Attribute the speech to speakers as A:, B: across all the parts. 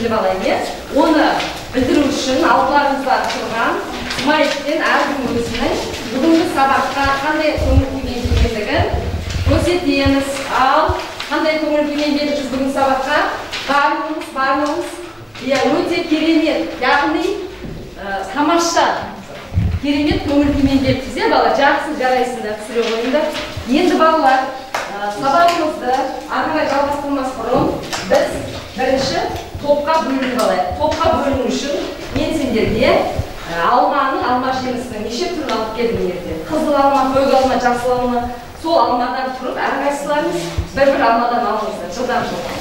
A: біліп алайын. Оны білдіру үшін алдыларыңызда тұрған Смайлден әркім өзінің бүгінгі сабаққа қандай көңіл-күймен келгендігін көрсетеміз. Ал қандай көңіл-күймен келдіңіз бүгінгі сабаққа? Барлығымыз өте керемет, яғни тамаша, керемет көңіл-күймен келдіңіз, бала, жақсы жарайсыңдар, түсіре қойыңдар. Енді балалар, сабағымызды ары қарай жалғастырмас бұрын біз бірінші топқа бөлініп алайық. Топқа бөліну үшін мен сендерге алма жемісінің неше түрін алып келдім ертең. Қызыл алма, көк алма, жасыл алма, сол алмадан тұрып, әрқайсыларыңыз бір алмадан алыңыздар, жылдан жылға.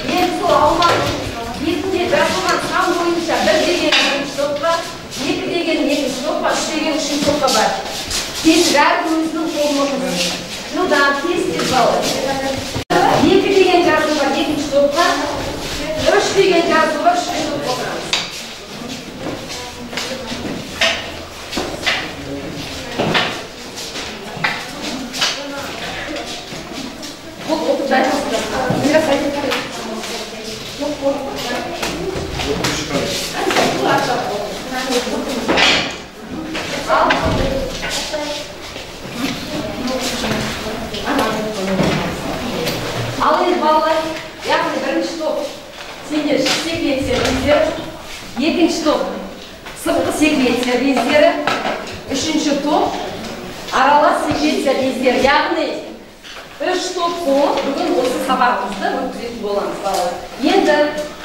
A: Енді сол алманың бетінде жазылған сан бойынша бір деген бірінші топқа, екі деген екінші топқа, үш деген үшінші топқа бар. Тез әркім өзінің қолын жылдан тез балы. Екі деген жазылы бар екінші топқа, үш деген жазылы бар үшінші топқа отырамыз. Бұл отырып жайғасында. Мирас айтып қарайды. Жоқ қорып. Ал енді балалар, яғни бірінші топ сендер секретсеріңіздер, екінші топ сыртқы секретсеріңіздер, үшінші топ аралас секретсеріңіздер. Яғни үш топ болып бүгін осы сабағымызды өткізетін боламыз балалар. Енді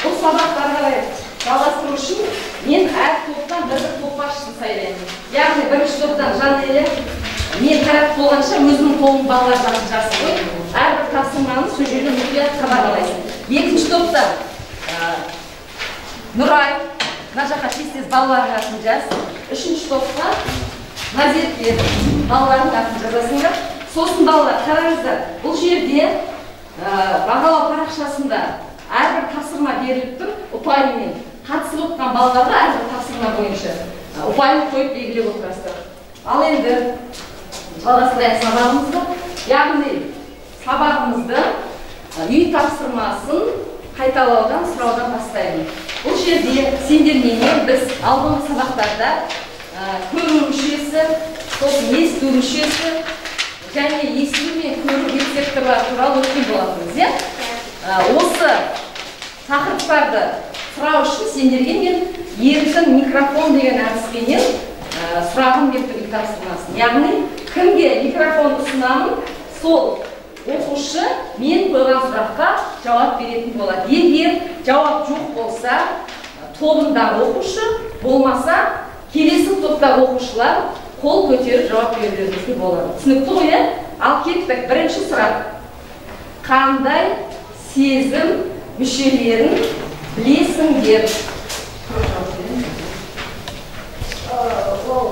A: бұл сабақтарға қарай жалғастыру үшін мен әр топтан бір топ басшысын сайлаймын. Яғни бірінші топтан Жанелі, мен тарап болғанша өзінің қолын балалар жақсы қой. Әрбір тапсырманы сол жерде мұқият қадағалайсың. Екінші топта Нұрай, мына жаққа тез балалардың атын жаз. Үшінші топта Назерке, балалардың атын жазасыңдар. Сосын балалар, қараңыздар, бұл жерде бағалау парақшасында әрбір тапсырма беріліп тұр, ұпайымен. Қатысып отқан балаларға әрбір тапсырма бойынша ұпайын қойып белгілеп отырасыздар. Ал енді жалғастырайық сабағымызды. Яғни сабағымызды үй тапсырмасын қайталаудан, сұраудан бастаймын. Бұл жерде сендерменен біз алдыңғы сабақтарда көру мүшесі, сосын есту мүшесі және есту мен көру рецепторлары туралы өткен болатынбыз. Осы тақырыптарды сұрау үшін сендерге мен еркін микрофон деген әдіспенен сұрағым келіп тұр үй тапсырмасын. Яғни кімге микрофон ұсынамын, сол оқушы мен қойған сұраққа жауап беретін болады. Егер жауап жоқ болса, тобындағы оқушы, болмаса келесі топтағы оқушылар қол көтеріп жауап берулеріңізге болады. Түсінікті ғой? Ал кеттік, бірінші сұрақ. Қандай сезім мүшелерін білесіңдер?
B: Ол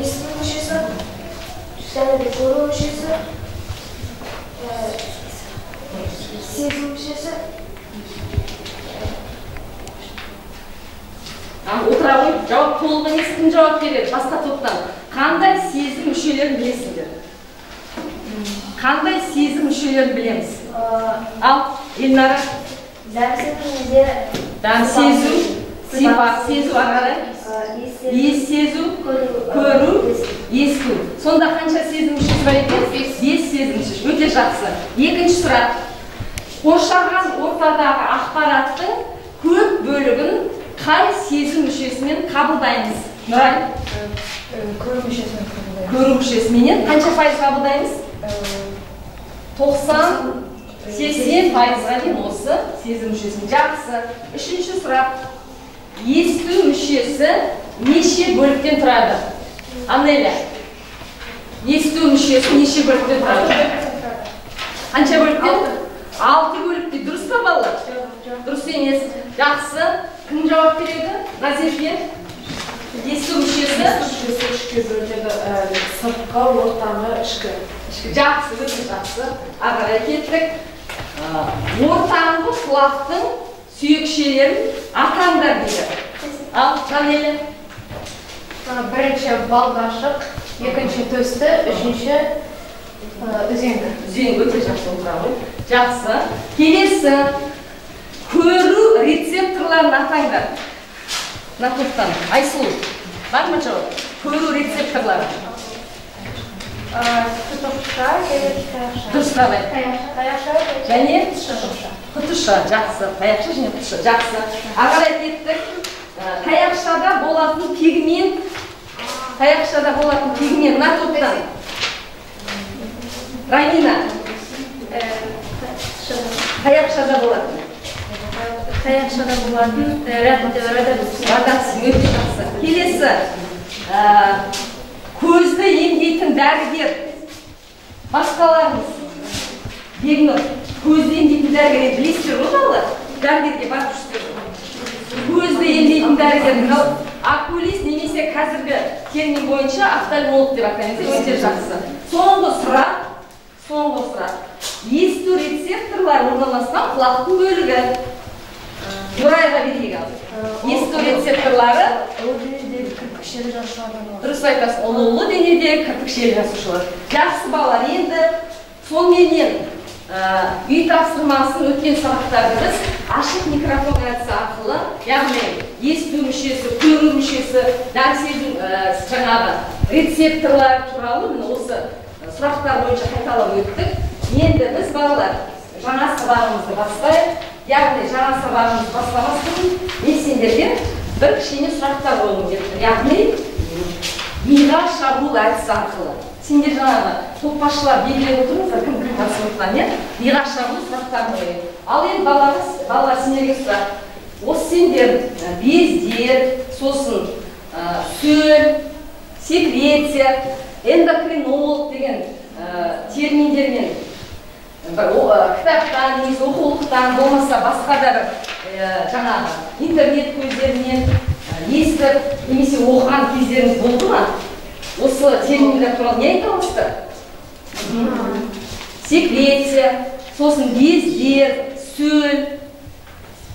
B: есту мүшесі, және де көру мүшесі, сезім мүшесі.
A: Отыра ғой, жауап толығы естің жауап береді, басқа топтан. Қандай сезім мүшелерін білесіңдер? Қандай сезім мүшелерін білеміз? Ал, Елнара?
B: Дәм
A: сезу, сипат сезу, ағарай? Ес сезу, көру, есту. Сонда қанша сезім мүшесі бар екен? 5 сезім мүшесі. Өте жақсы. Екінші сұрақ. Қоршаған ортадағы ақпараттың көп бөлігін қай сезім мүшесімен қабылдаймыз? Нұрай?
B: Көру мүшесімен қабылдаймыз.
A: Көру мүшесіменен қанша пайыз қабылдаймыз? 90-80%-ға дейін осы сезім мүшесімен. Жақсы. Үшінші сұрақ. Есту мүшесі неше бөліктен тұрады? Анеля. Есту мүшесі неше бөліктен тұрады? Қанша бөліктен? 6 бөлікте. Дұрыс па балалар? Дұрыс емес. Жақсы. Кім жауап береді? Назерке. Есту мүшесі?
B: Ішкі бөлігі, сыртқы, ортаңы, ішкі.
A: Жақсы, өте жақсы. Ағарай кеттік. Ортаңғы құлақтың сүйекшелерін атаңдар дейді. Ал, Жанелі?
B: Бірінші балғашық, екінші төсті, үшінші үзеңгі.
A: Үзеңгі өте жақсы отыра ғой. Жақсы. Келесі көру рецепторларын атаңдар. Натуртан. Айсұлу. Бар ма жауап? Көру рецепторлары. Дұрыс давай. Және құтыша. Жақсы. Таяқша және құтыша. Жақсы. Ағарай кеттік. Таяқшада болатын пигмент. Таяқшада болатын пигмент. Натуртан. Рамина. Таяқшада болатын.
B: Таяқшада болатын
A: радация өте жақсы. Келесі көзді емдейтін дәрігер. Басқаларымыз. Бегнұр. Көзді емдейтін дәрігер білесіздер ғой балалар? Дәрігерге барып жүрсіздер. Көзді емдейтін дәрігер окулист немесе қазіргі термин бойынша офтальмолог деп атаймыз. Өте жақсы. Соңғы сұрақ. Есту рецепторлары орналасқан құлақтың бөлігі. Нұрайға берейік ал. Есту рецепторлары дұрыс айтасың, ұлы денедегі кірпікшелі жасушалар. Жақсы балалар, енді сонымен үй тапсырмасын өткен сабақтарды біз ашық микрофон әдісі арқылы, яғни есту мүшесі, көру мүшесі, дәл-сезім жаңағы рецепторлар туралы осы сұрақтар бойынша қайталап өттік. Енді біз балалар жаңа сабағымызды бастайық. Яғни жаңа сабағымызды бастамас бұрын мен сендерге бір кішкене сұрақтар қойғым келіп. Яғни миға шабуыл әдісі арқылы. Сендер жаңағы топбасшылар белгілеп отырыңыздар, кім қатысып отырған, миға шабуыл сұрақтарын қойып. Ал енді балалар сендерге сұрақ. Осы сендер бездер, сосын сөл, секреция, эндокринолог деген терминдермен кітаптан, немесе оқулықтан, болмаса басқа да жаңағы интернет көздерінен естіп, немесе оқыған кездеріңіз болды ма? Осы терминдер туралы не айта аласыздар? Секреция, сосын бездер, сөл,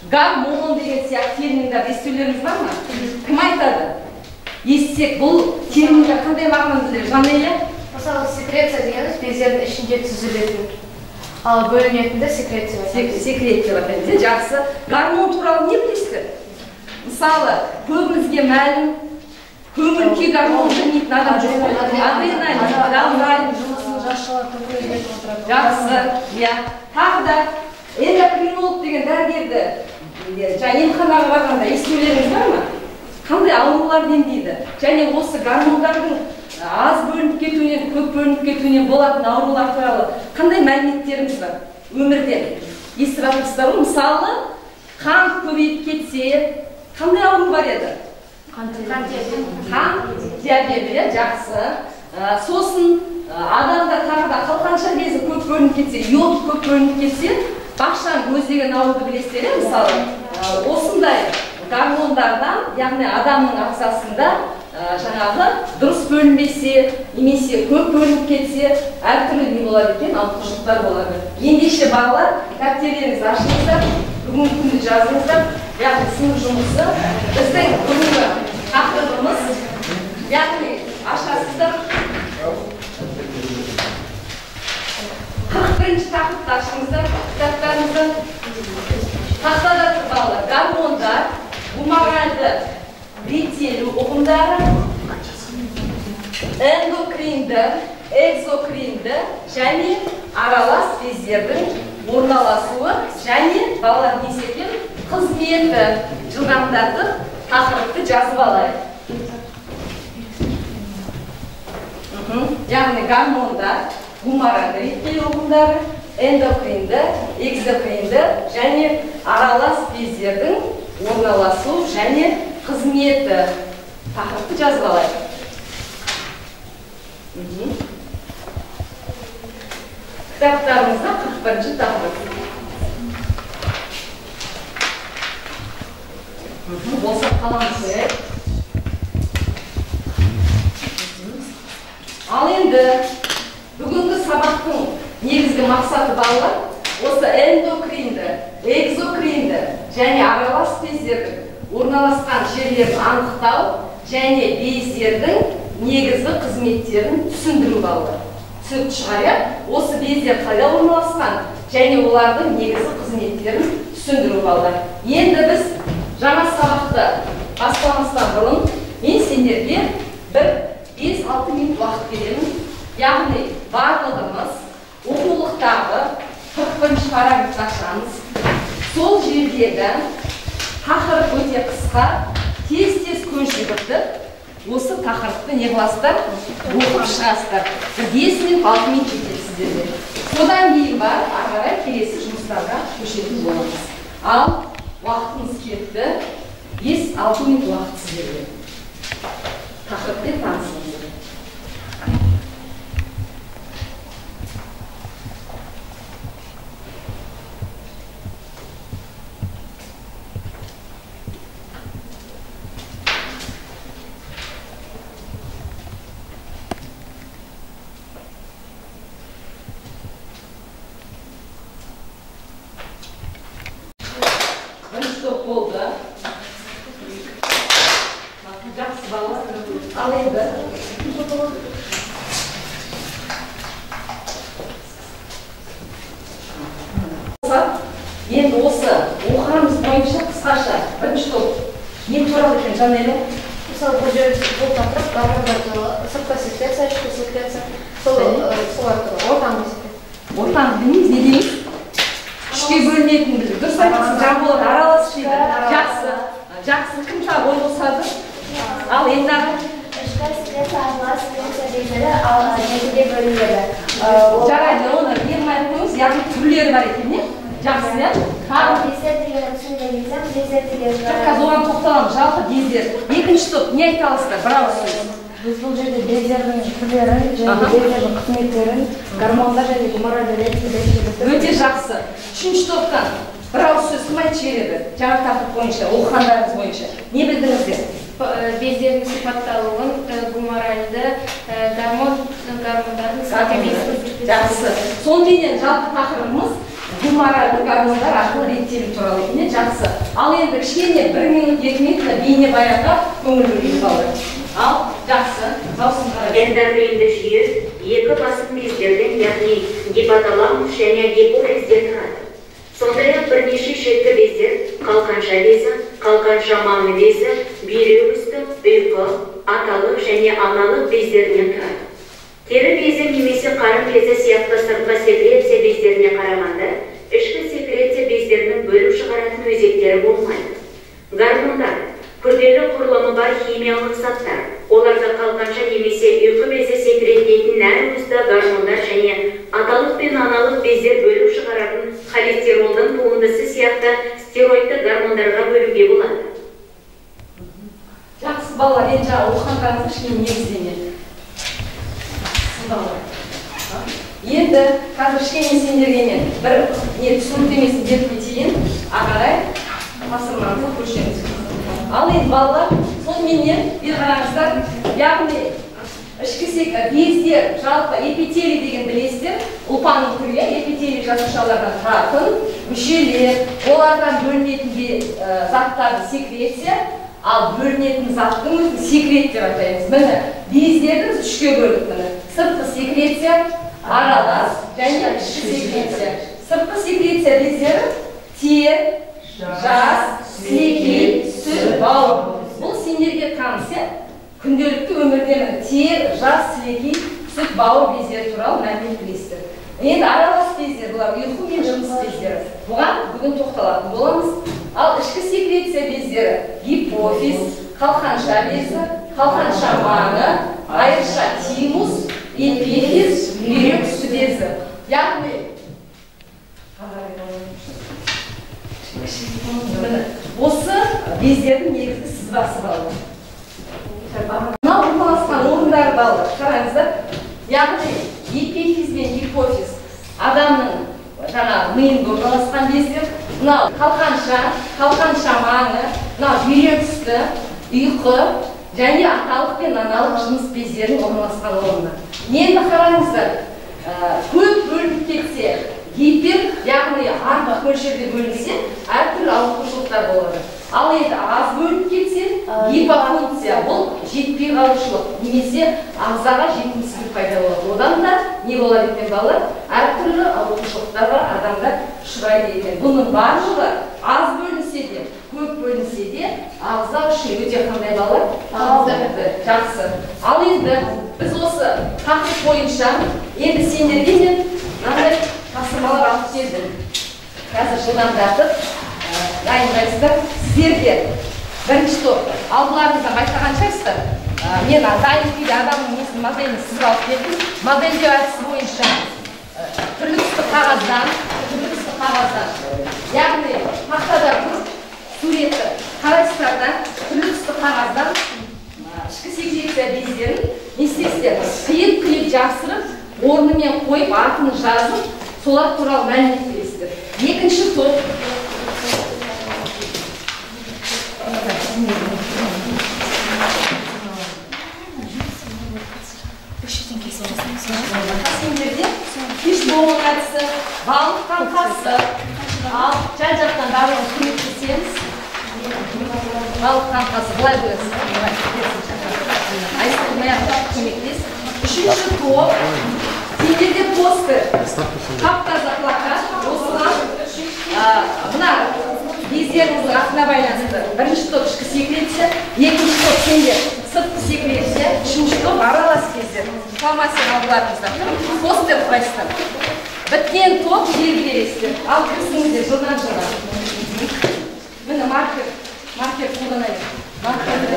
A: гормон деген сияқты терминдер естулеріңіз бар ма? Кім айтады? Естісек, бұл терминдер қандай мағынаны білдіреді? Жанелия?
B: Мысалы, секреция дегеніміз бездердің ішінде түзілетін. Ал бөлінетінде секреция.
A: Секреция бар. Жақсы. Гормон туралы не білесіздер? Мысалы, көбімізге мәлім, көңіл-күй гормон білмейтін адам жоқ. Адреналин,
B: жұмысының жасшылар көп өзгертіп отырады.
A: жақсы. Тағы да эндокринолог деген дәрігерді емханаға барғанда естулеріңіз бар ма? Қандай аурулар емдейді? Және осы гормондардың аз бөлініп кетуінен, көп бөлініп кетуінен болатын аурулар туралы қандай мәліметтеріміз бар өмірден? Естіп жатырсыздар ғой? Мысалы, қан көбейіп кетсе, қандай ауру бар еді? Қан диабеті, жақсы. Сосын адамда тағы да қалқанша безі көп бөлініп кетсе, йод көп бөлініп кетсе, бақшаң көз деген ауруды білесіздер, мысалы, осындай гормондардан, яғни адамның ағзасында жаңағы дұрыс бөлінбесе, немесе көп бөлініп кетсе, әртүрлі не болады екен, ауытқушылықтар болады. Ендеше балалар, дәптерлеріңізді ашыңыздар, бүгінгі күнді жазыңыздар, яғни сынып жұмысы, біздің бүгінгі тақырыбымыз, яғни ашасыздар. 41-ші тақырыпты ашыңыздар, кітаптарыңызды. Тақтада тұр балалар, гормондар, гуморальды ретелу ұғымдары, эндокринді, экзокринді және аралас бездердің орналасуы және балалар несекен қызметі жылдамдарды тақырыпты жазып алайық. Яғни гормондар, гуморальды ретелу ұғымдары, эндокринді, экзокринді және аралас бездердің орналасу және қызметі тақырыпты жазып алайық. Кітаптарымызда 41-ші тақырып. Болса қаламыз қояйық. Ал енді бүгінгі сабақтың негізгі мақсаты балалар осы эндокринді, экзокринді және аралас бездердің орналасқан жерлерін анықтау және бездердің негізгі қызметтерін түсіндіру балалар. Түсінікті шығар, осы бездер қайда орналасқан, және олардың негізгі қызметтерін түсіндіру балдар. Енді біз жаңа сабақты бастамастан бұрын мен сендерге бір 5-6 минут уақыт беремін. Яғни барлығымыз оқулықтағы 41-ші параграфты ашамыз. Сол жердегі тақырып өте қысқа, тез-тез көшіріп осы тақырыпты не қыласыздар? Оқып шығасыздар. 5 минут 6 минут жетеді сіздерге. Содан кейін бар, ары қарай келесі жұмыстарға көшетін боламыз. Ал уақытымыз кетті. 5-6 минут уақыт сіздерге. Тақырыппен танысыңыздар. Болды. Жақсы балалар. Ал енді осы оқығанымыз бойынша қысқаша бірінші топ не туралы екен Жанель?
B: Мысалы, бұл жерде бұл тақырып гармондар туралы, сыртқы секреция, ішкі секреция, солар туралы, ортаңғы секреция.
A: Ортаңғы білмейміз, не дейміз? Үшке бөлінетін білдік. Дұрыс айтасың, Жанболат араласып жақсы. Жақсы, кім жағы ой қосады? Ал енді
C: ішкі секреция аралас секреция белгілі, ал екіге бөлінеді.
A: Жарайды, оны бермай қойыңыз, яғни түрлері бар екен, не? Жақсы, не?
C: Бездер деген түсінде келсем, бездер деген...
A: Қазір оған тоқталамыз, жалпы бездер. Екінші топ, не айта аласыздар? Бір ауыз сөз.
B: Біз бұл жерде бездердің түрлерін, және бездердің қызметтерін, гормондар және гуморальды
A: өте жақсы. Үшінші топтан бір ауыз сөз кім айтып жібереді? Жаңа тақырып бойынша, оқығандарыңыз бойынша. Не білдіңіздер?
B: Бездердің сипатталуын, гуморальды, гормондардың
A: жақсы. Сонымен жалпы тақырыбымыз гуморальды гормондар арқылы реттелу туралы екен, жақсы. Ал енді кішкене 1 минут, 2 минутта бейне баянға көңіл бөлейік балалар. Ал жақсы, дауысын қарап.
D: Эндокринді жүйе екі басым бездерден, яғни гипоталамус және гипофизден тұрады. Сондай-ақ бірнеше шеткі бездер, қалқанша безі, қалқанша маңы безі, бүйрек үсті, ұйқы, аталық және аналық бездерінен тұрады. Тері безі немесе қарын безі сияқты сыртқы секреция бездеріне қарағанда, ішкі секреция бездерінің бөліп шығаратын өзектері болмайды. Гормондар күрделі құрылымы бар химиялық заттар. Оларды қалқанша немесе ұйқы безі секреттейтін нәруызды гормондар және аталық пен аналық бездер бөліп шығаратын холестеролдың туындысы сияқты стероидты гормондарға бөлуге болады.
A: Жақсы балалар, енді жаңа оқығандарыңыз кішкене негіздеме. Енді қазір кішкене сендерге мен бір түсініктемесін беріп кетейін, ағарай тапсырмаңызды көшеміз. Ал енді балалар, сонымен бір қараңыздар, яғни ішкі бездер, жалпы эпителий деген білесіздер, ұлпаның түрі, эпителий жасушалардан тұратын мүшелер, олардан бөлінетін заттарды секреция, ал бөлінетін заттың өзін секрет деп атаймыз. Міне, бездерді үшке бөлдік міне. Сыртқы секреция, аралас және ішкі секреция. Сыртқы секреция бездері тер, жас, сілекей, сүт, бауыр. Бұл сендерге таныс, күнделікті өмірде тер, жас, сілекей, сүт, бауыр бездері туралы мәлімет білесіздер. Енді аралас бездер, бұлар ұйқы мен жыныс бездері. Бұған бүгін тоқталатын боламыз. Ал ішкі секреция бездері гипофиз, қалқанша безі, қалқанша маңы, айрықша тимус, эпифиз, бүйрек үсті безі. Яғни осы бездердің негізгі сызбасы балалар. Мынау орналасқан орындары балалар. Қараңыздар. Яғни эпифиз бен гипофиз адамның жаңағы миында орналасқан бездер. Мынау қалқанша маңы, мынау бүйрек үсті, ұйқы және аталық пен аналық жыныс бездерінің орналасқан орны. Енді қараңыздар, көп бөлініп кетсе, гипер, яғни артық мөлшерде бөлінсе, әртүрлі ауытқушылықтар болады. Ал енді аз бөлініп кетсе, гипофункция, бұл жетпей қалушылық, немесе ағзаға жетімсіздік пайда болады. Одан да не болады екен балалар? Әртүрлі ауыртпашылықтарға адамдар ұшырайды екен. Бұның барлығы аз бөлінсе де, көп бөлінсе де, ағза үшін өте қандай балалар? Жақсы. Ал енді біз осы тақырып бойынша енді сендерге мен мынандай тапсырмалар алып келдім. Қазір жылдамдатып дайындайсыздар. Сіздерге бірінші топ алдыларыңызда байқаған шығарсыздар. Мен дайын күйде адамның несін моделін сізге алып келдім. Модельдеу әдісі бойынша түрлі түсті қағаздан, яғни тақтада тұрып суретті қарайсыздар да, түрлі түсті қағаздан ішкі секреция бездерін не істейсіздер? Қиып жабыстырып, орнымен қойып, атын жазып, солар туралы мәлімет бересіздер. Екінші топ сендерде кеш болған әдісі, балық қаңқасы, ал жан-жақтан барлығын көмектесеміз. Балық қаңқасы былай қоясыз. Айсылмай-ақ көмектес. Үшінші топ сендерде постер, қап-таза плакат, осыған мына бездеріңіздің артына байланысты. Бірінші топ ішкі секреция, екінші топ сендер сыртқы секреция, үшінші топ аралас кездер. Фломастер алдыларыңызда. Постер қойсыздар. Біткен топ белгілересіздер. Ал кірсіңіздер жылдан. Міне маркер қолданайық. Маркерді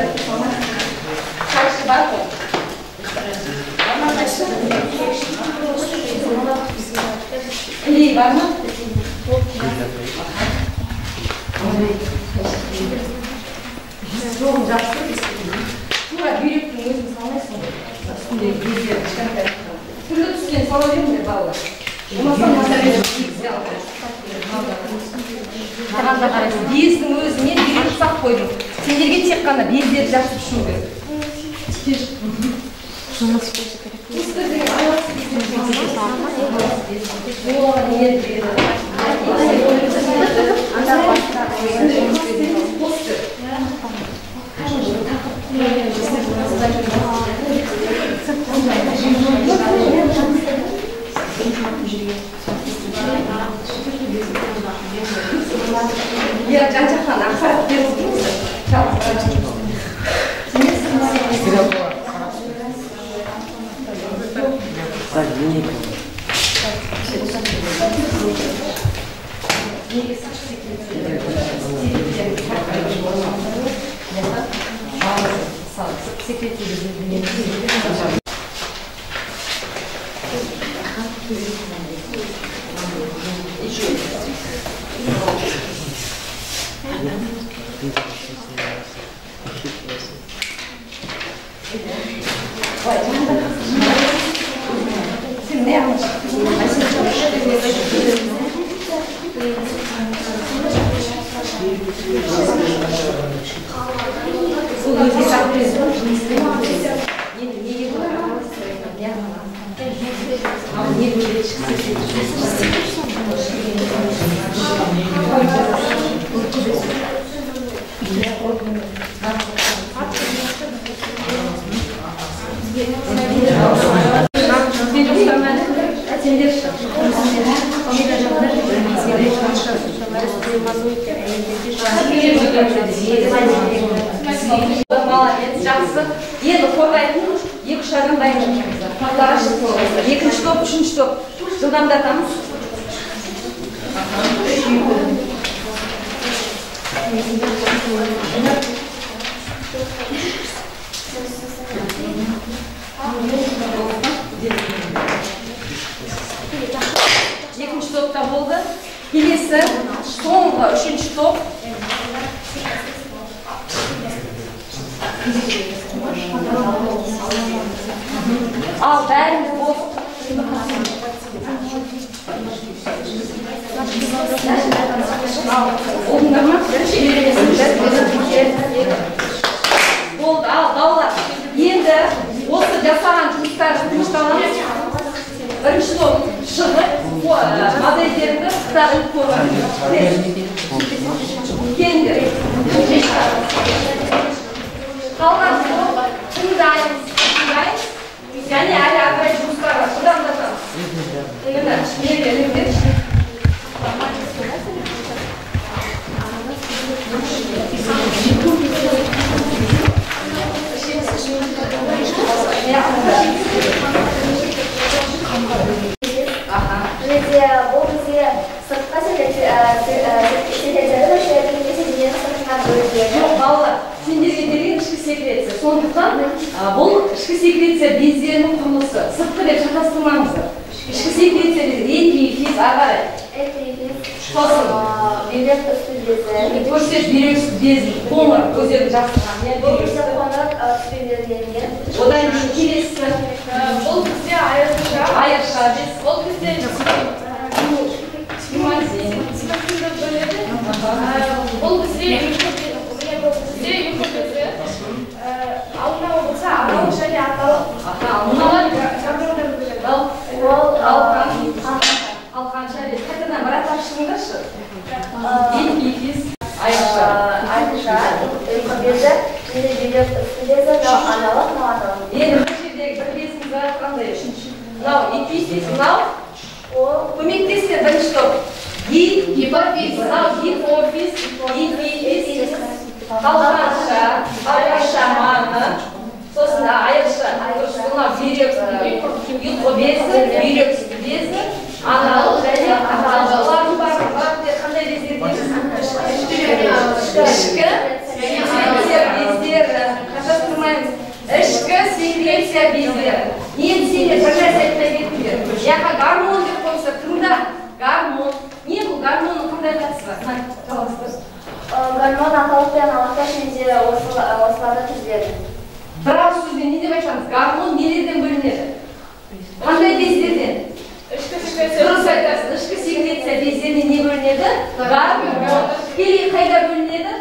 A: қайшы бар ғой. Ілей бар ма? Жоғын жақсы. Тура бүйректің өзін салмайсың. Үстіндегі бездер кішкентай. Түрлі түскен сала беріңдер балалар. Болмаса масарайды кигізе алды. Бездің өзіне бүйрек ұсақ қойдым. Сендерге тек қана бездерді жақсы пішу керек. Жан-жақтан ақпарат беріңіз. Молодец, жақсы. Енді қорғайтын екі-үш адам дайын. Екінші топ, үшінші топ. Жылдамдатамыз. Екінші топта болды. Келесі соңғы үшінші топ. Ал бәріміз болып. Олыңдар ма? Болды, ал даулар. Енді осы жасаған жұмыстарды жұмысталамыз. Бірінші топ шығып, модельдерді қытағын қорғанды. Келіңдер. Қалған топ тыңдаймыз. Және әлі ағай жұмыстар бар. Бұдан да секреция бездерінің құрылысы. Сыртқы деп шатастырмаңыздар. Ішкі секреция дейді, эпифиз, ағарай. Сосын.
C: Бүйрек үсті безі.
A: Көрсет бүйрек үсті безі. Қоңыр, көздерін жақсыған.
C: Бұл бізде қоңыр үсті бездерінен.
A: Одан кейін келесі.
B: Бұл бізде айырша.
A: Айырша без.
B: Бұл бізде
A: Спимазин.
B: бұл бізде ұйқы безі. Алдына болса аналық және аталық.
A: Мыналар
C: Ол
A: алқанша без. Қайтадан бір атап шығыңдаршы. Эпифиз, айырша.
C: айырша, ұйқы безі, және бүйрек үсті безі, аналық, аталық.
A: Енді бір жердегі бір безіміз бар, қандай үшінші. Мынау эпифиз, мынау көмектесіңдер бірінші топ. Гипофиз, мынау гипофиз, эпифиз, қалқанша, айырша маңы, сосын айырша, мынау бүйрек, ұйқы безі, бүйрек үсті безі, аналық және аталық. Олардың барлығы қандай бездер дейміз? Ішкі секреция бездері. Шатастырмаймыз. Ішкі секреция бездері. Енді сендер бір нәрсе айтпай кетіңдер. Яқа гормон деп қойса, тыңда. Гормон. Не бұл гормонның қандай қатысы бар?
C: Гормон аталық пен аналықта және осыларда түзіледі.
A: Бір ауыз сөзбен не деп айтамыз? Гормон нелерден бөлінеді? Қандай бездерден? Дұрыс айтасың. Ішкі секреция бездерінен не бөлінеді? Гормон. Тікелей қайда бөлінеді?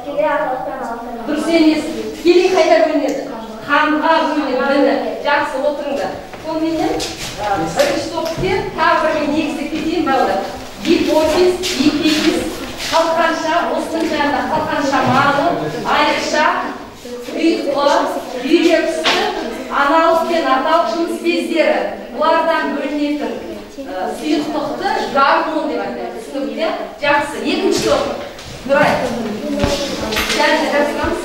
C: Тікелей аталық пен аналықта.
A: Дұрыс емес. Тікелей қайда бөлінеді? Қанға бөлінеді. Жақсы отырыңдар. Сонымен бірінші топте тағы бір негізді кетейін балалар. Гипофиз, эпифиз, қалқанша, осының жанында қалқанша маңы, айырша, ұйқы, бүйрек үсті, аналық пен аталық жыныс бездері. Бұлардан бөлінетін сұйықтықты гормон деп айтады. Түсінікті? Жақсы. Екінші топ. Нұрай. Сәлі жасқамыз.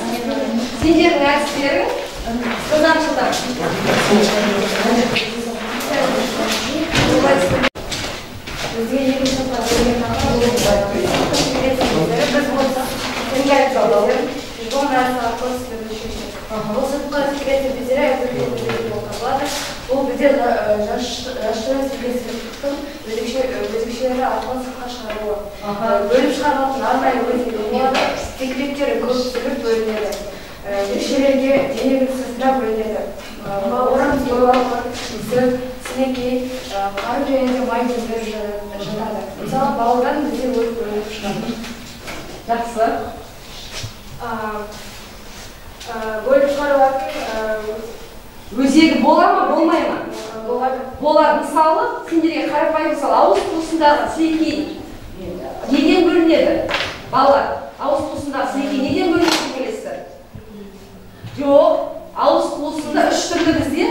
A: Сендердің әдістерің содан жылдар.
C: Бізге екінші топқа бөлінген Бұл сыртқы секреция бездері бұл бізде жастырын секрециялықтың өзгешелері арқылы сыртқа шығаруы. Бөліп шығарылатын арнайы өзгері болады. Секреттері көптігіп бөлінеді. Мүшелерге дененің сыртына бөлінеді. Орам бойлауы, үсік, сілекей, қарын және де май бездері жатады. Мысалы, бауырдан бізде өрт бөлініп шығады.
A: Жақсы.
C: Бөліп шығарылатын
A: Өзегі бола ма, болмай ма?
C: болады.
A: Болады. Мысалы, сендерге қарапайым мысалы, ауыз қуысындағы сілекей неден бөлінеді? Балалар, ауыз қуысындағы сілекей неден бөлінеді келесіздер? Жоқ, ауыз қуысында үш түрлі бізде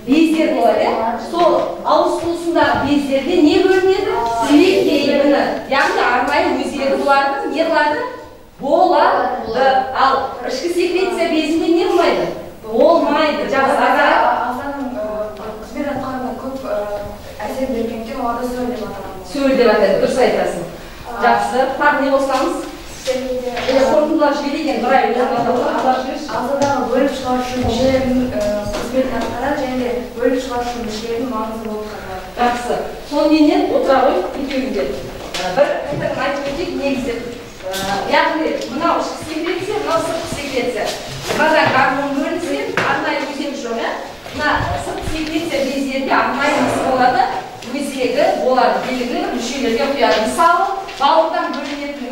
A: бездер болады. Сол ауыз қуысындағы бездерде не бөлінеді? Сілекей міні. Яғни арнайы өзегі бұлардың не қылады? Болады. Ал ішкі секреция безінде не болмайды? Болмайды. Жақсы.
C: Ағзаның қызмет атқаруына көп әсер бергендіктен оларды сөл деп аталады.
A: Сөл деп атайды. Дұрыс айтасың. Жақсы. Тағы не болсаңыз? Қорытындылар жібереген бір ай
C: ағзадағы бөліп шығарушы мүшелердің қызметін атқарады және де бөліп шығарушы мүшелердің маңызды болып табылады.
A: Жақсы. Сонымен отыра ғой екеуіңдер. Бір қайтадан айтып өтейік негізі. Яғни мынау ішкі секреция, мынау сыртқы секреция. Мынадан гормон бөлінсе, арнайы өзегі жоқ, мына сыртқы секреция бездерінде арнайы болады, өзегі болады, белгілі мүшелерге құяды. Мысалы, бауырдан бөлінетін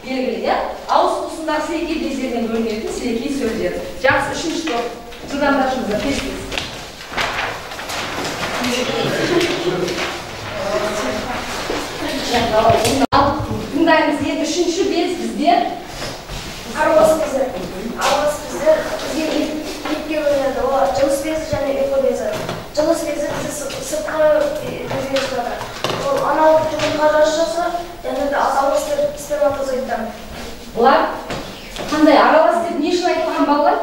A: белгілі, ауыз қуысындағы сілекей бездерінен бөлінетін сілекей сөздер. Жақсы, үшінші топ. Жылдамдашыңыздар, тез-тез. Тыңдаймыз, енді үшінші без бізде
C: Аралас безі. Аралас безі бізге екіге бөлінеді. Ол жылыс безі және ұйқы безі. Жылыс безі бізде сыртқы безге жатады. Ол аналық жұмыртқа жасушасы және де аталық сперматозоидтар.
A: бұлар қандай аралас деп не үшін айтылған балалар?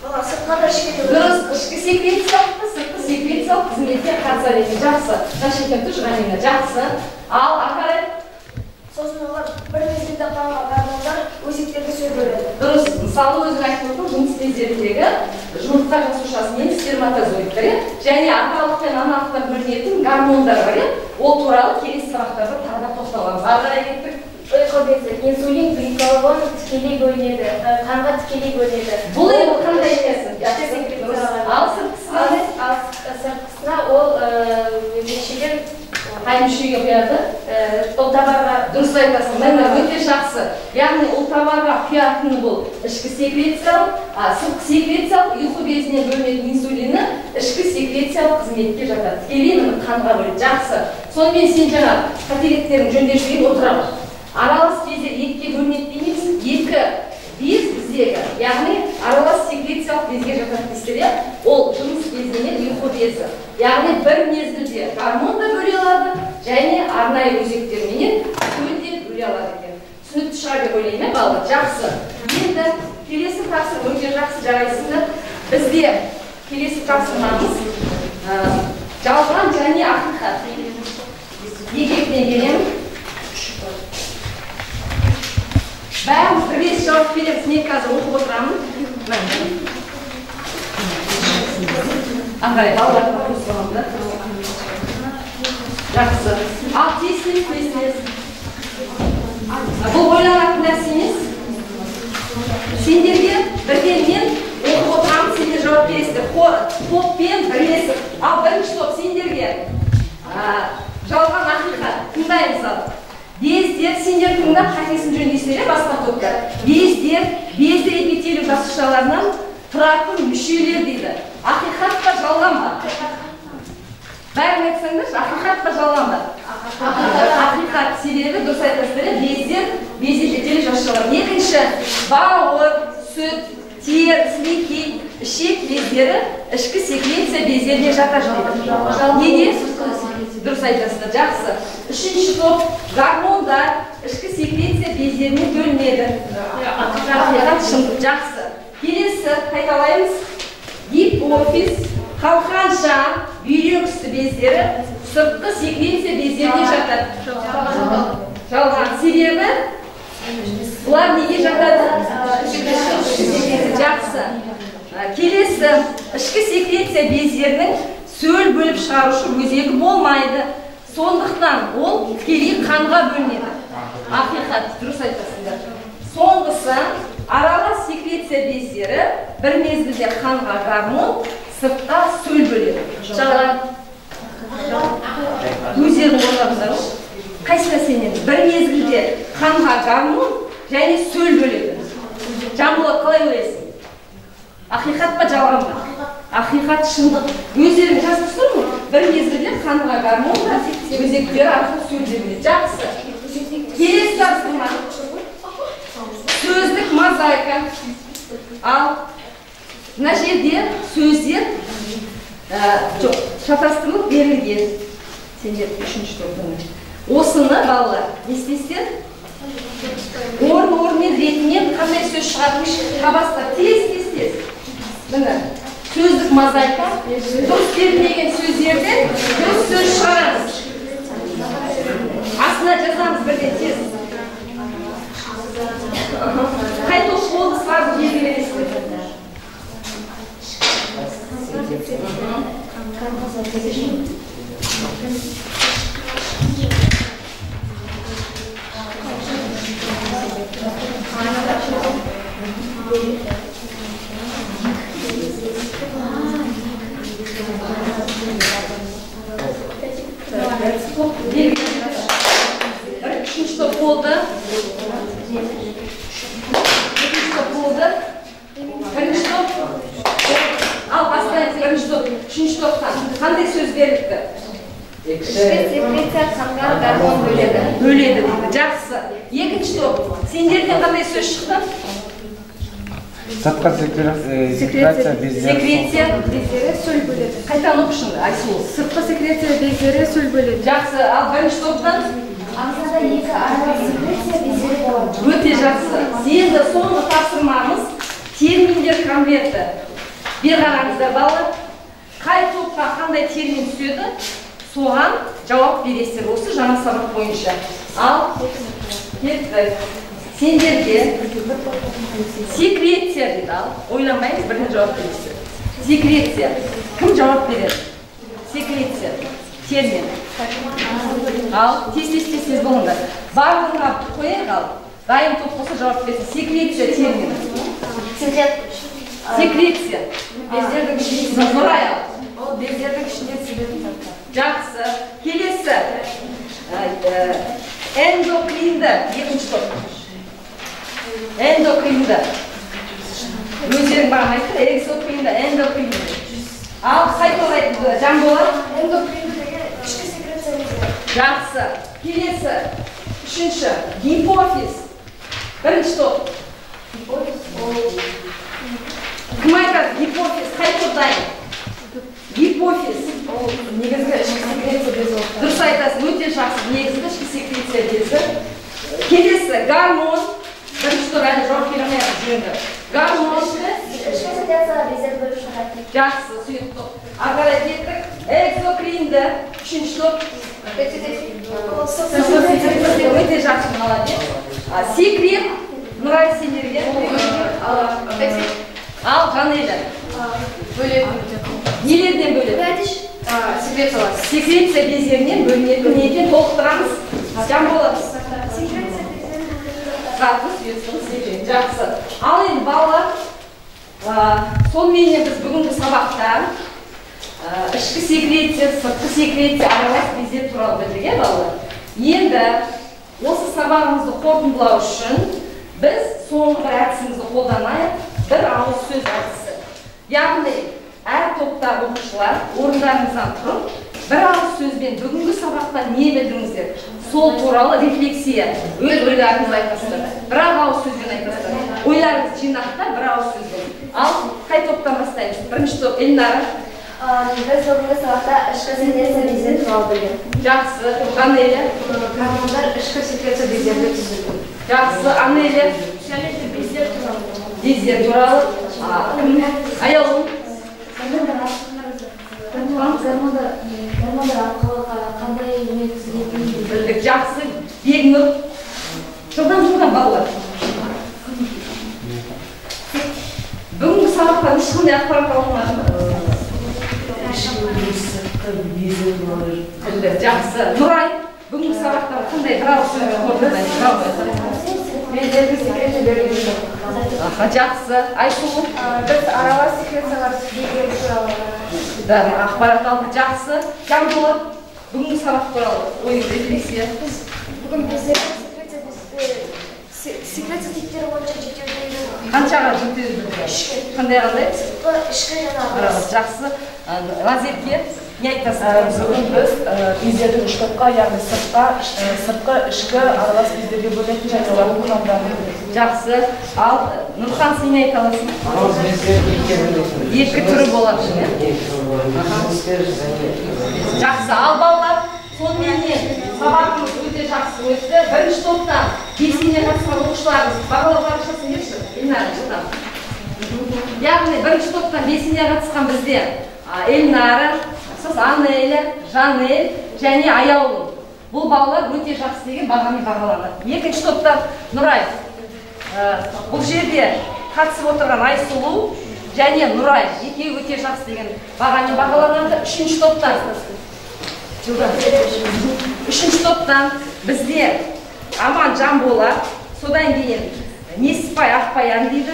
C: Олар сыртқа да ішке де
A: Дұрыс, ішкі секрециялық, сыртқы секрециялық қызметке қатысады екен. Жақсы. Жашекен тұр Ғанина. Жақсы. Ал ақарай?
C: сосын олар бір мезгілде құралған гормондар өсектерге сөз бөледі.
A: Дұрыс. Мысалы өзің айтып отырсың, жыныс бездеріндегі жұмыртқа жасушасымен сперматозоидтер, және аталық пен аналық бөлінетін гормондар бар. Ол туралы келесі сабақтарда тағы да тоқталамыз. Ары қарай кеттік.
C: Ұйқы безі, инсулин гликоген тікелей бөлінеді, қанға тікелей бөлінеді.
A: Бұл енді қандай нәрсе? Ал
C: сыртқысына ол мүшеден
A: қай мүшеге құяды?
C: ұлтабарға.
A: Дұрыс айтасың, мына өте жақсы. Яғни ұлтабарға құятын бұл ішкі секрециялық, сыртқы секрециялық, ұйқы безінен бөлінетін инсулині ішкі секрециялық қызметке жатады. Тікелей қанға бөлінеді. Жақсы. Сонымен сен жаңа қателіктерін жөндеп жүрген отырамыз. Аралас бездер екіге бөлінеді дейміз. Екі без біздегі, яғни аралас секрециялық безге жатады дейсіздер. Ол жыныс безі мен ұйқы безі. Яғни бір мезгілде гормон да бөле алады, және арнайы өзектерменен сөл де бөле алады екен. Түсінікті шығар деп ойлаймын, балалар. Жақсы. Енді келесі тапсырма өте жақсы жарайсыңдар. Бізде келесі тапсырмамыз жалған және ақиқат. Екеуіне келемін. Бәріміз бірлесіп жауап береміз. Мен қазір оқып отырамын. Ағай, балалар вопрос болғанда. Жақсы. Ал тесілес. Бұл ойланатын нәрсе емес. Сендерге бірден мен оқып отырамын, сендер жауап бересіздер. Топпен бірлесіп. Ал бірінші топ сендерге жалған ақиқат. Тыңдаймыз. Бездер, сендер тыңдап қайтесін жөндейсіздер, басқа топтар. Бездер эпителий жасушаларынан тұратын мүшелер дейді. Ақиқат па, жалған ба? Бәрін айтсаңдар, ақиқат па, жалған ба? Ақиқат. Себебі дұрыс айтасыздар, бездер эпителий жасушалар. Екінші, бауыр, сүт, тер, сілекей, ішек бездері ішкі секреция бездеріне жатады дейді. Неге? Дұрыс айтасыздар, жақсы. Үшінші топ, гормондар ішкі секреция бездеріне бөлінеді. Ақиқат шындық, жақсы. Келесі қайталаймыз. Гипофиз, қалқанша, бүйрек үсті бездері сыртқы секреция бездеріне жатады. Жалған. Себебі бұлар неге жатады? Жақсы. Келесі, ішкі секреция бездерінің сөл бөліп шығарушы өзегі болмайды. Сондықтан ол тікелей қанға бөлінеді. Ақиқат, дұрыс айтасыңдар. Соңғысы, аралас секреция бездері бір мезгілде қанға гормон, сыртқа сөл бөледі. Жалған. Өздерің ойлаңыздар. Қайсына сенеді? Бір мезгілде қанға гормон және сөл бөледі. Жанболат, қалай ойлайсың? Ақиқат па, жалған ба? Ақиқат, шындық. Өздерің жазып тұрмын, бір мезгілде қанға гормон да өзектері арқылы сөл бөледі. Жақсы. Келесі тапсырма. Сөздік мозаика. Ал мына жерде сөздер шатастырылып берілген. Сендер үшінші топтың. Осыны балалар, не істейсіздер? Орын-орынмен ретінен қандай сөз шығармыш қабастар. Тез. Міне, сөздік мозаика. Дұрыс берілмеген сөздерден дұрыс сөз шығарамыз. Астына жазамыз бірден тез. Қай топ болды сразу белгілересіздер? Üçüncü top oldu. Birinci top. Al başlayın birinci top. Üçüncü toptan. Qanday söz verildi?
B: Секреция қанға гормон бөледі.
A: Böledi dedi. Жақсы. Екінші топ. Сендерден қандай сөз шықты?
E: Сыртқы секреция бездері.
A: Секреция
B: Бездері сөл бөледі.
A: қайтан оқышыңды Айсұлу.
B: Сыртқы секреция бездері сөл бөледі.
A: Жақсы. Ал бірінші топтан?
C: Ағзада екі аралық секреция бездері болады.
A: Өте жақсы. Енді соңғы тапсырмамыз терминдер конверті. Бер қараңыздар балалар. Қай топқа қандай термин түседі? Соған жауап бересіздер осы жаңа сабақ бойынша. Ал, кеттік. сендерге секреция дейді ал. Ойланбаймыз, бірден жауап бересіздер. Секреция. Кім жауап береді? Секреция. Термин. Ал, тез болыңдар. Барлығына қояйық ал. Дайын топ болса жауап берсін. Секреция термин. Секреция.
C: Бездердің ішінде
A: Нұрай ал.
C: ол бездердің ішінде себетін заттар.
A: Жақсы. Келесі. Эндокринді. Екінші топ. Эндокринді. Өздерің баған айтты. Экзокринді, эндокринді. Ал, қайталайды жан болады?
C: Эндокринді деген ішкі секреция бездер.
A: Жақсы. Келесі. Үшінші. Гипофиз. Бірінші топ. Кім айтады? Гипофиз. Қай топтайын? Гипофиз.
C: Ол негізгі ішкі секреция безі болып.
A: Дұрыс айтасың, өте жақсы. Негізгі ішкі секреция безі. Келесі. Гормон. Бірінші топ әлі жауап бере алмайық жөнді. Гормон.
C: Ішкі секреция бездер бөліп шығарады.
A: Жақсы. Сұйық топ. Ары қарай кеттік. Экзокринді. Үшінші топ. Өте жақсы, молодец. Секрет. Нұрай сендерге. Ал, Жанелі. Нелерден бөледі? Секреция бездерінен бөлінетін неден толықтырамыз. Жан болады. Жақсы. Ал енді балалар, сонымен біз бүгінгі сабақта ішкі секреция, сыртқы секреция, аралас бездер туралы білдік, балалар. Енді осы сабағымызды қорытындылау үшін біз соңғы бір әдісімізді қолданайық, бір ауыз сөз әдісі. Яғни, әр топтағы оқушылар орындарыңыздан тұрып, бір ауыз сөзбен бүгінгі сабақта не білдіңіздер? Сол туралы рефлексия, өз ойларыңызды айтасыздар. Бір ауыз сөзбен айтасыздар. Ойларыңызды жинақтап, бір ауыз сөзбен. Ал, қай топтан бастаймыз? Бірінші топ, Эльнара.
C: Біз бүгінгі сабақта ішкі секреция бездер туралы білген.
A: Жақсы, Жанелі.
B: Гормондар ішкі секреция бездерді түзілді.
A: Жақсы, Анелі.
C: Және де бездер туралы.
A: Бездер туралы. Аялым.
C: Гормондар арқылы қандай өткізілетінін
A: Білдік. Жақсы, Бегнұр. Жылдан балалар. Бүгінгі сабақтан ешқандай ақпарат алынбады ма? Білдік. Жақсы. Нұрай, бүгінгі сабақтан қандай бір ауыз сөзбен қорытындылайсыз?
B: Бездерді секреция бөлінді.
A: Жақсы. Айсұлу.
B: Біз аралас секрециялар бездері туралы.
A: Ақпарат алды. Жақсы. Жанболат, бүгінгі сабақ туралы ойыңыз рефлексия.
C: Бүгін бездердің секреция типтері бойынша жіктеудегі
A: Қаншаға жіктеуді? Қандай?
C: ішкі және аралас.
A: Жақсы. Лазерке, не айтасыз?
F: Бүгін біз бездердің үш топқа, яғни сыртқы, ішкі, аралас бездерге бөлінетін және олардың құрамдарын білдік.
A: Жақсы. Ал Нұрхан, сен не айта аласың?
E: Аралас бездер
A: Екі түрі болады. Жақсы. Ал балалар, сонымен сабағымыз өте жақсы өтті. Бірінші топтан белсене қатысқан оқушыларымыз бағалаулар жасасыңдаршы. Эльнара, жылдам. Яғни бірінші топтан белсене қатысқан бізде Эльнара, сіз Анелі, Жанель және Аяулым. Бұл балалар өте жақсы деген бағамен бағаланады. Екінші топтан Нұрай. Бұл жерде қатысып отырған Айсұлу және Нұрай екеуі өте жақсы деген бағамен бағаланады. Үшінші топтан бізде Аман Жанболат, содан кейін Несіпбай Ақбаян дейді.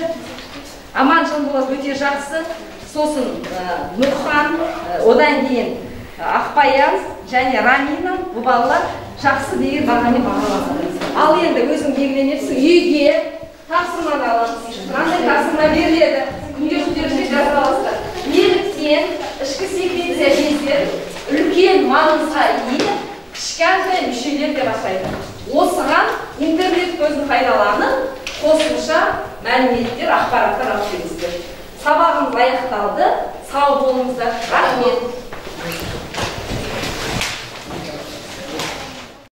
A: Аман Жанболат өте жақсы, сосын Нұрхан, одан кейін Ақбаян және Рамина, бұл балалар жақсы деген бағамен бағаланады. Ал енді өзің белгіленесің, үйге тапсырманы аласыз. Қандай тапсырма беріледі? Күнделіктеріңізде жазып аласыздар. Неліктен ішкі секреция бездер үлкен маңызға ие кішкентай мүшелер деп атайды. Осыған интернет көзін пайдаланып, қосымша мәліметтер, ақпараттар алып келіңіздер. Сабағымыз аяқталды. Сау болыңыздар. Рахмет.